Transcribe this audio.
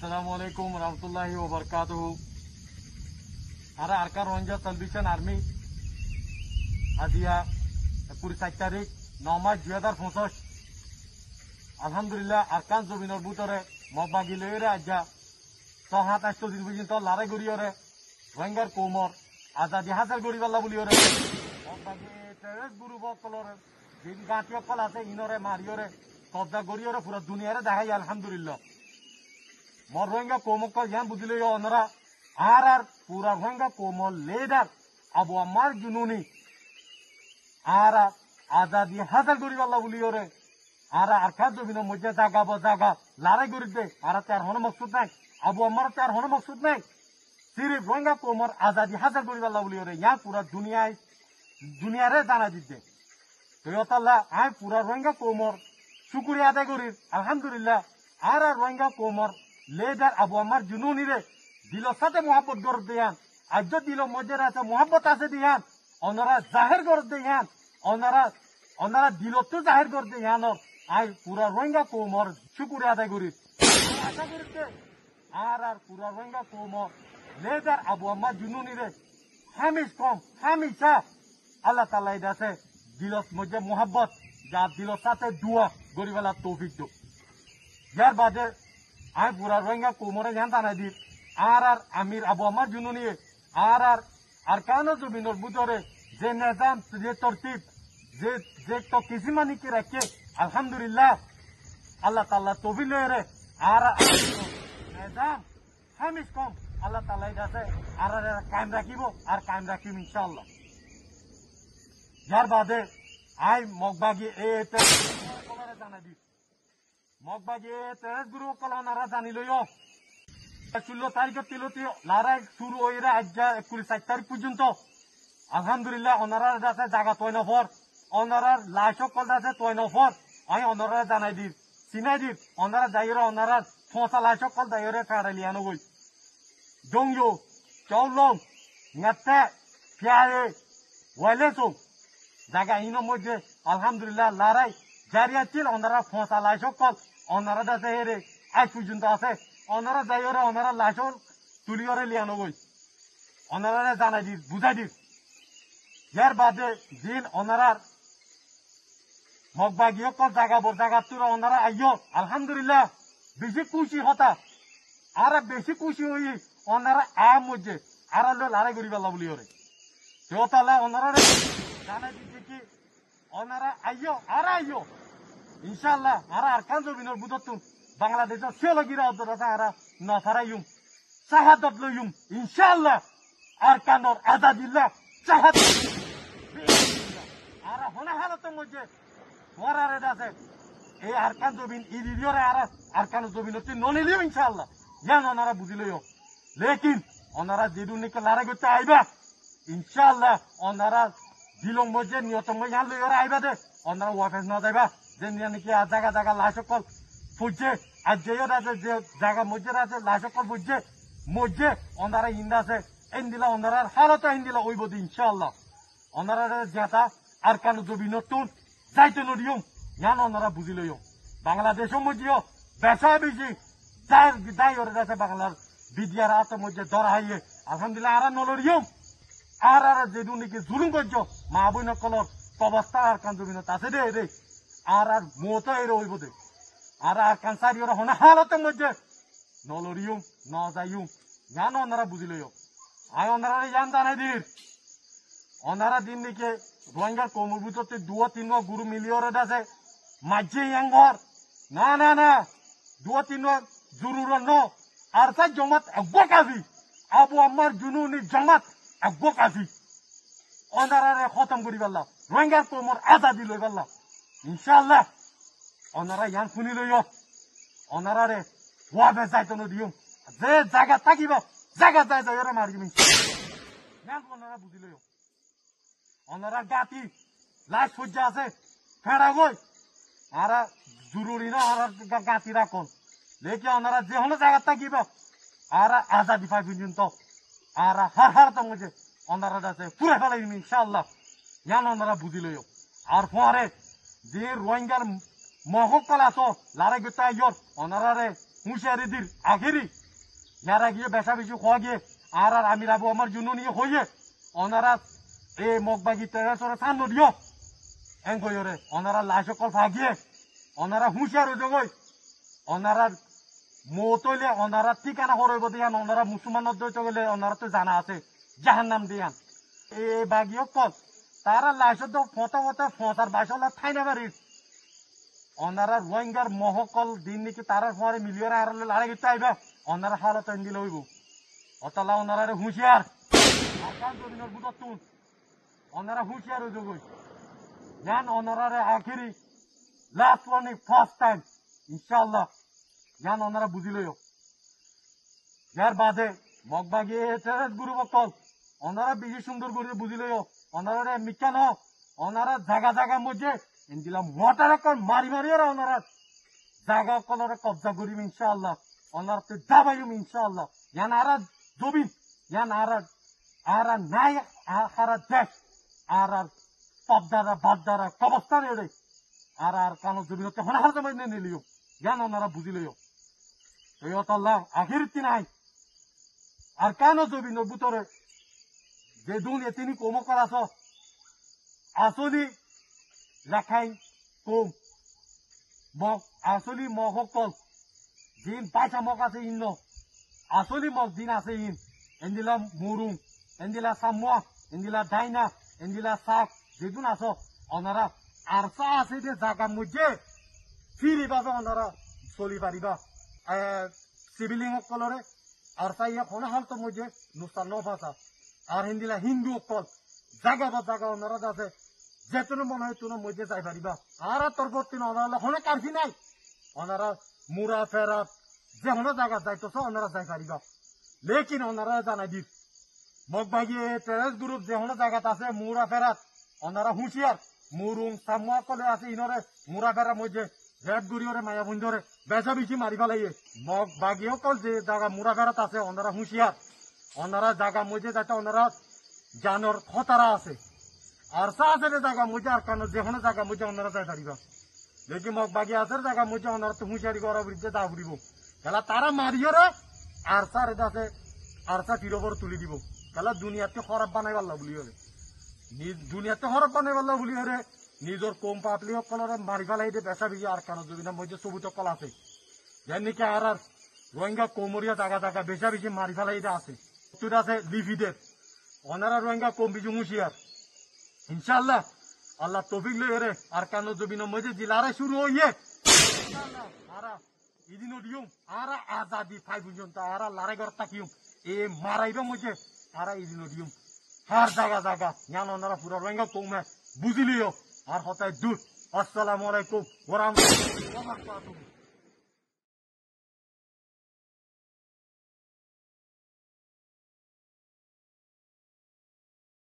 Assalamualaikum warahmatullahi wabarakatuh. Ara Arkan Rohingya Salvation Army Adia 21 তারিখ 9 March 2025 আলহামদুলিল্লাহ আরকান জমিনের ভিতরে মগবাগি লইরে আজ্জা 6-8 দিন পর্যন্ত লড়াই করিওরে রোহিঙ্গার কোমর আজাদি হাজার গরিবাল্লা বলিওরে মগবাগি টেররিস্ট গ্রুপ কলরে যে গাঁটিও কল আছে ইনরে মারিওরে কবজা করিওরে পুরো দুনিয়ারে দেখাই আলহামদুলিল্লাহ মর রোহিঙ্গা কোমক ইয়ান বুঝিল ওনারা আর পুরা রোহিঙ্গা কোমল লেডার আবু আমার জুনুনি আর আজাদি হাজার গরিবাল্লা বলিওরে আর আরকান জমিনের মধ্যে জাগা জাগা লড়াই করি দে আর তার হন মকসুদ নাই আবু আমার তার হন মকসুদ নাই সিরিফ রোহিঙ্গা কোমর আজাদি হাজার গরিবাল্লা বলিওরে ইয়া পুরা দুনিয়ারে জানা দিতে তো আয় পুরা রোহিঙ্গা কোমর শুকুরিয়া আদায় করি আলহামদুলিল্লাহ আর রোহিঙ্গা কোমর লেডার আবু আমার জুনুনি রে দিলর সাথে মোহাব্বত করে দেয়ান আজ দিল মধ্যে আছে মোহাব্বত আছে দিয়ান ওনারা জাহের করে দেয়ান ওনারা দিলত জাহের করে দেয়ান আই পুরা রোহিঙ্গা কোমর শুকুরিয়া আদায় করি আশা করতে আর পুরা রোহিঙ্গা কোমর লেডার আবু আমার জুনুনি রে হামিশা আল্লাহ তাআলা আছে দিলত মধ্যে মোহাব্বত যা দিলর সাথে দুয়া গরিবালা তৌফিক দো যার বাদে আই পুরা রোহিঙ্গা কোমরে জান তানাই দি আর আমির আবু আমার জুনুনি আর আরকান জমিনের ভিতরে যে নিজাম যে তরতিব যে তো কিসিমানি কি রাখে আলহামদুলিল্লাহ আল্লাহ তাআলা তৌফিক লয়ে আর নিজাম হামিশ কম আল্লাহ তাআলা আছে আর কায়েম রাখিব আর কায়েম রাখিব ইনশাআল্লাহ যার বাদে আই মগবাগি জানাই দি মগবাগি তেজ গুরু কলনারা জানি লইও 16 তারিখের তিলতি লড়াই শুরু হইরা আজ 21 তারিখ পর্যন্ত আলহামদুলিল্লাহ ওনারা আছে জায়গা 3 নফর ওনারা লাশও কল আছে 3 নফর আমি ওনারা জানাই দি চিনাই দি ওনারা যাইরা ওনারা ফসা লাশও কল দাইরে কাড়ালিয়ানো গই জংজো চৌলং নাতে ফিয়ারে ওয়ালেসো জায়গা ইনো মধ্যে আলহামদুলিল্লাহ লড়াই জারি আছে ওনারা ফসা লাশও কল ওনারা আছে হেরে আজ পর্যন্ত আছে ওনারা যাইরে ওনারা লাশও তুলিওরে লিয়ানো গই ওনারা জানাই দি বুঝাই দি यार बादे जिन ओनारार मगबागियो को जागा तुरा ओनारा आइयो अल्हम्दुलिल्लाह बेशी खुशी होता आरा बेशी खुशी हुई ओनारा आ मुझे आरा लो लारे गरीब अल्लाह बोलियो रे तो ताला ओनारा रे जाने दी कि ओनारा आइयो इंशाल्लाह आरा आरकान जमिनर बुदतुन बांग्लादेश सेलो गिरा अदरा आरा नफारायुम शहादत लयुम इंशाल्लाह आरकानर आजादिल्लाह शहादत আর হনা হালতের মধ্যে ওরারে আছে এই আরকান জমিন ইরিয়রে আরকান জমিন হচ্ছে ননিলিও ইনশাআল্লাহ জান ওনারা বুঝিলইও লেকিন ওনারা যেদুনিকে লড়াই করতে আইবা ইনশাআল্লাহ ওনারা দিলং মধ্যে নিয়তম ইয়ান লইরে আইবা দে ওনারা ওয়াফেস না যাইবা যে নাকি জায়গা লাশকল ফুজে আর যেয়র আছে যে জায়গা মধ্যে আছে লাশকল ফুজে মধ্যে ওনারা ইন্দা আছে ইন্দিলা ওনারা হালত ইন্দিলা ওইব দি ইনশাআল্লাহ ওনারা যেটা আরকান জমিনতুন যাইতে নদিও জান ওনারা বুঝিলইও বাংলাদেশের মধ্যেও বেসা বেশি যাই ওরে আছে বাংলার বিদ্যার হাতের মধ্যে ধরা হাইয়ে আলহামদুলিল্লাহ আর নলরিও আর যেদু নাকি জুলুম করছ মা বই নকলর অবস্থা আরকান জমিনত আছে দে আর মত এর হইব দে আর আরকান সারিওর হনা হালতের মধ্যে নলরিও ন যাইও জান ওনারা বুঝিলইও আই ওনারা জান জানাই দির ওনারা দিন নাকি রোহিঙ্গার কোমর ভিতরতে 2-3 গুরু মিলিয়রে আছে মাঝে ইয়াঙ্গর না 2-3 জরুর ন আর তাই জমাত একবো কাজী আবু আমার জুনুনি জমাত একবো কাজী ওনারা খতম করি পারলাম রোহিঙ্গার কোমর আজাদি লই পারলাম ইনশাআল্লাহ ওনারা ইয়ান শুনি লইও ওনারা রে ওয়াবে যাইতো নদিও যে জায়গা থাকিব জায়গা যাই মারিম ইয়ান ওনারা বুঝি লইও ওনারা গাতি লাশ সজ্জা আছে ফেড়া গই আর জরুরি না আর গাতি রাখুন লেকি ওনারা যে হলো জায়গা থাকিব আর আজাদি পাই পর্যন্ত আর হার তো মধ্যে ওনারা আছে পুরে ফেলাইম ইনশাআল্লাহ জান ওনারা বুঝি লইও আর পরে যে রোহিঙ্গার মহকল আছো লারে গেতে আইয়র ওনারা রে হুঁশিয়ারিদের আগেরই যারা গিয়ে বেশা বেশি খোয়া গিয়ে আর আমি রাবু আমার জন্য নিয়ে হইয়ে ওনারা এই মগবাগি তেরে সান দিও এং কইরে ওনারা লাই সকল ভাগিয়ে ওনারা হুঁশিয়ার জগই ওনারা মতইলে ওনারা ঠিকানা হরইব দিয়ান ওনারা মুসলমানদের দইতে গেলে ওনারা তো জানা আছে জাহান্নাম দিয়ান এই বাগিও কল তারা লাইসত ফতার বাইশলা থাইনা বাড়ি ওনারা রোহিঙ্গার মহকল দিন নাকি তারা পরে মিলিয়ন আর লাড়ে গিয়ে আইবা ওনারা হালত দিলে হইব অতলা ওনারা হুঁশিয়ার জমিনের বুধ তুন ওনারা হুঁশিয়ার হয়ে যাবই জান ওনারা আখেরি লাস্ট ওয়ার্নিং ফার্স্ট টাইম ইনশাআল্লাহ জান ওনারা বুঝিলইও যার বাদে মগবাগি গুরু বকল ওনারা বেশি সুন্দর করে বুঝিলইও ওনারা মিকা ন ওনারা জায়গা জায়গা মধ্যে ইন্দিলা মোটার কর মারি মারিও ওনারা জায়গা কলরে কবজা করিম ইনশাআল্লাহ ওনারা তো দাবাইম ইনশাআল্লাহ জান আরা জবিন জান আরা নাই আরা দেশ আর পবদারা বাদদারা কবস্থান এড়ে আর কানো জমিনতে হনা হাতে মাইনে নিলিও জান ওনারা বুঝিলইও এই অতল্লাহ আখির তিনাই আর কেন জমিনের ভিতরে যে দুনিয়া তিনি কম করাছ আসলি লেখাই কম মগ আসলি মহকল দিন পাইসা মগ আছে ইন আসলি মগ দিন আছে ইন এন্দিলা মুরুং এন্দিলা সামুয়া এন্দিলা ডাইনা এন্দিলা শাক যেগুন আস ওনারা আরসা আছে যে জায়গা মধ্যে ফিরিবাবে ওনারা চলি পারিবা সিভিলিং সকলরে আরসা ইয়া খনা হালতো মধ্যে নুস্তা নফাসা আর হিন্দিলা হিন্দু অকল জায়গা বা জায়গা ওনারা আছে যেতনে মনে হয় তোর মধ্যে যাই পারিবা আর তোর প্রতি ওনারা হনে কারফি নাই ওনারা মুরা ফেরাত যে হনে জায়গা যাইতেছ ওনারা যাই পারিবা লেকিন ওনারা জানাই দিস মগবাগি টেরেস গ্রুপ যে হনে জায়গাত আছে মুরা ফেরাত ওনারা হুঁশিয়ার মুরুং সামুয়া কলে আছে ইনরে মুরা ফেরার মধ্যে রেড গুড়িওরে মায়া বন্ধরে বেচা বেশি মারি ফেলাইয়ে মগবাগি সকল যে জায়গা মুরা ফেরাত আছে ওনারা হুঁশিয়ার ওনারা জায়গা মধ্যে যাতে ওনারা জানোর খতারা আছে আর আছে জায়গা মধ্যে আর কেন যে কোনো জায়গা মধ্যে ওনারা যাই পারিবা দেখি মগবাগি আছে জায়গা মধ্যে ওনারা তো হুঁশিয়ারি করা বুঝতে দা ফুরিব খেলা তারা মারিয়রে আর সার এটা আছে আর সা টিরোবর তুলি দিব খেলা দুনিয়াতে খারাপ বানাই পারলা বলি হরে দুনিয়াতে খারাপ বানাই পারলা বলি হরে নিজের কম পাপলি সকলরে মারি ফেলাই দিয়ে বেচা বেশি আর কেন জমিনের মধ্যে সবুজ কল আছে যেন নাকি আর রোহিঙ্গা কোমরিয়া জায়গা জায়গা বেচা বেশি মারি ফেলাই দিয়ে আছে তুই আছে লিভিদের ওনারা রোহিঙ্গা কম বেশি হুঁশিয়ার ইনশাআল্লাহ আল্লাহ তৌফিক লই রে আর কেন জমিনের মধ্যে জিলারে শুরু হইয়ে ইনশাআল্লাহ আরা ইদিনো দিউম আরা আজাদি ফাই পর্যন্ত আরা লারে ঘর তাকিউম এ মারাইবে মধ্যে আরা ইদিনো দিউম হার জায়গা জায়গা জ্ঞান ওনারা পুরো রোহিঙ্গা কমে বুঝিলিও আর হতায় দূর আসসালামু আলাইকুম ওয়া রাহমাতুল্লাহি ওয়া বারাকাতুহু